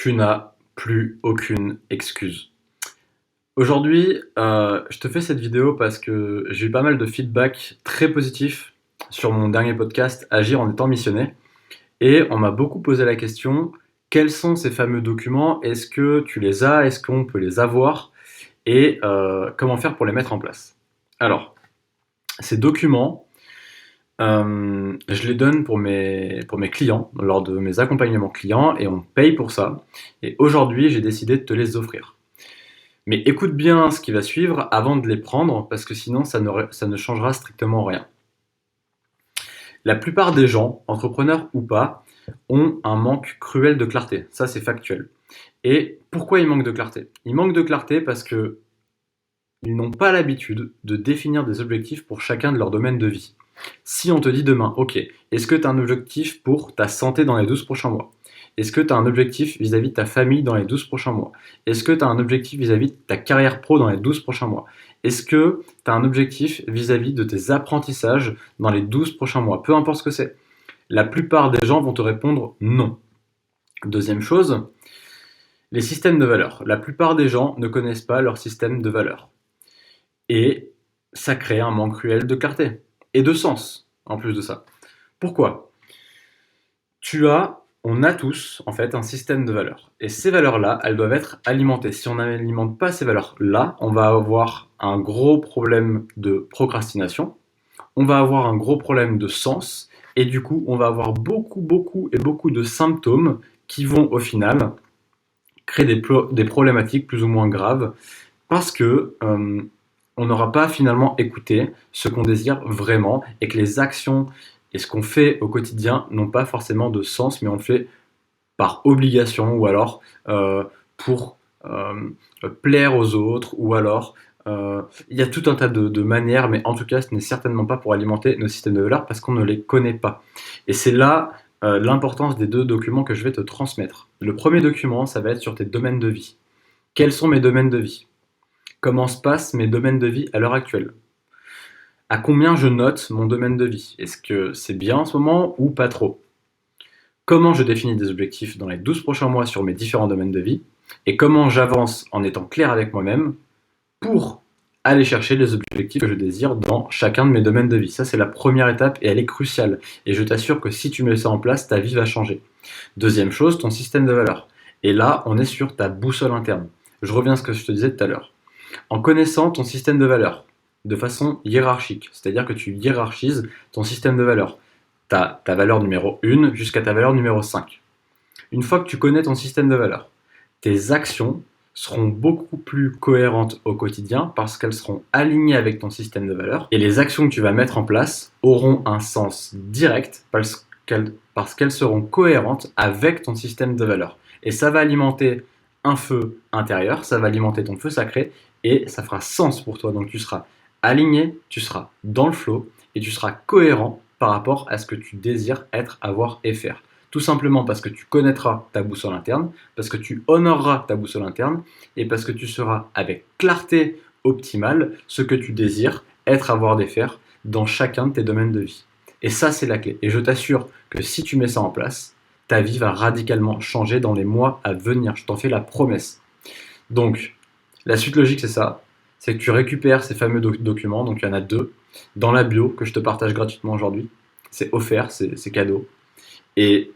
Tu n'as plus aucune excuse. Aujourd'hui, je te fais cette vidéo parce que j'ai eu pas mal de feedback très positifs sur mon dernier podcast Agir en étant missionné. Et on m'a beaucoup posé la question, quels sont ces fameux documents? Est-ce que tu les as? Est-ce qu'on peut les avoir? Et comment faire pour les mettre en place? Alors, ces documents, je les donne pour mes clients, lors de mes accompagnements clients, et on paye pour ça. Et aujourd'hui, j'ai décidé de te les offrir. Mais écoute bien ce qui va suivre avant de les prendre, parce que sinon ça ne changera strictement rien. La plupart des gens, entrepreneurs ou pas, ont un manque cruel de clarté. Ça, c'est factuel. Et pourquoi ils manquent de clarté? Ils manquent de clarté parce que ils n'ont pas l'habitude de définir des objectifs pour chacun de leurs domaines de vie. Si on te dit demain, ok, est-ce que tu as un objectif pour ta santé dans les 12 prochains mois? Est-ce que tu as un objectif vis-à-vis de ta famille dans les 12 prochains mois? Est-ce que tu as un objectif vis-à-vis de ta carrière pro dans les 12 prochains mois? Est-ce que tu as un objectif vis-à-vis de tes apprentissages dans les 12 prochains mois? Peu importe ce que c'est. La plupart des gens vont te répondre non. Deuxième chose, les systèmes de valeurs. La plupart des gens ne connaissent pas leur système de valeurs. Et ça crée un manque cruel de clarté et de sens en plus de ça. Pourquoi? On a tous en fait un système de valeurs. Et ces valeurs-là, elles doivent être alimentées. Si on n'alimente pas ces valeurs-là, on va avoir un gros problème de procrastination, on va avoir un gros problème de sens, et du coup, on va avoir beaucoup de symptômes qui vont au final créer des problématiques plus ou moins graves parce que on n'aura pas finalement écouté ce qu'on désire vraiment et que les actions et ce qu'on fait au quotidien n'ont pas forcément de sens, mais on le fait par obligation ou alors pour plaire aux autres ou alors il y a tout un tas de manières, mais en tout cas ce n'est certainement pas pour alimenter nos systèmes de valeurs parce qu'on ne les connaît pas. Et c'est là l'importance des deux documents que je vais te transmettre. Le premier document, ça va être sur tes domaines de vie. Quels sont mes domaines de vie? Comment se passent mes domaines de vie à l'heure actuelle? À combien je note mon domaine de vie? Est-ce que c'est bien en ce moment ou pas trop? Comment je définis des objectifs dans les 12 prochains mois sur mes différents domaines de vie? Et comment j'avance en étant clair avec moi-même pour aller chercher les objectifs que je désire dans chacun de mes domaines de vie? Ça, c'est la première étape et elle est cruciale. Et je t'assure que si tu mets ça en place, ta vie va changer. Deuxième chose, ton système de valeurs. Et là, on est sur ta boussole interne. Je reviens à ce que je te disais tout à l'heure. En connaissant ton système de valeurs de façon hiérarchique, c'est-à-dire que tu hiérarchises ton système de valeurs. Tu as ta valeur numéro 1 jusqu'à ta valeur numéro 5. Une fois que tu connais ton système de valeurs, tes actions seront beaucoup plus cohérentes au quotidien parce qu'elles seront alignées avec ton système de valeurs et les actions que tu vas mettre en place auront un sens direct parce qu'elles seront cohérentes avec ton système de valeurs. Et ça va alimenter un feu intérieur, ça va alimenter ton feu sacré et ça fera sens pour toi. Donc tu seras aligné, tu seras dans le flow et tu seras cohérent par rapport à ce que tu désires être, avoir et faire. Tout simplement parce que tu connaîtras ta boussole interne, parce que tu honoreras ta boussole interne et parce que tu sauras avec clarté optimale ce que tu désires être, avoir et faire dans chacun de tes domaines de vie. Et ça, c'est la clé. Et je t'assure que si tu mets ça en place, ta vie va radicalement changer dans les mois à venir. Je t'en fais la promesse. Donc, la suite logique, c'est ça. C'est que tu récupères ces fameux documents, donc il y en a deux, dans la bio que je te partage gratuitement aujourd'hui. C'est offert, c'est cadeau. Et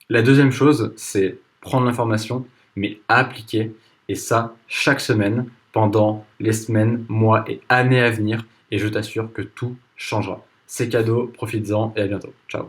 la deuxième chose, c'est prendre l'information, mais appliquer. Et ça, chaque semaine, pendant les semaines, mois et années à venir. Et je t'assure que tout changera. C'est cadeau, profites-en et à bientôt. Ciao.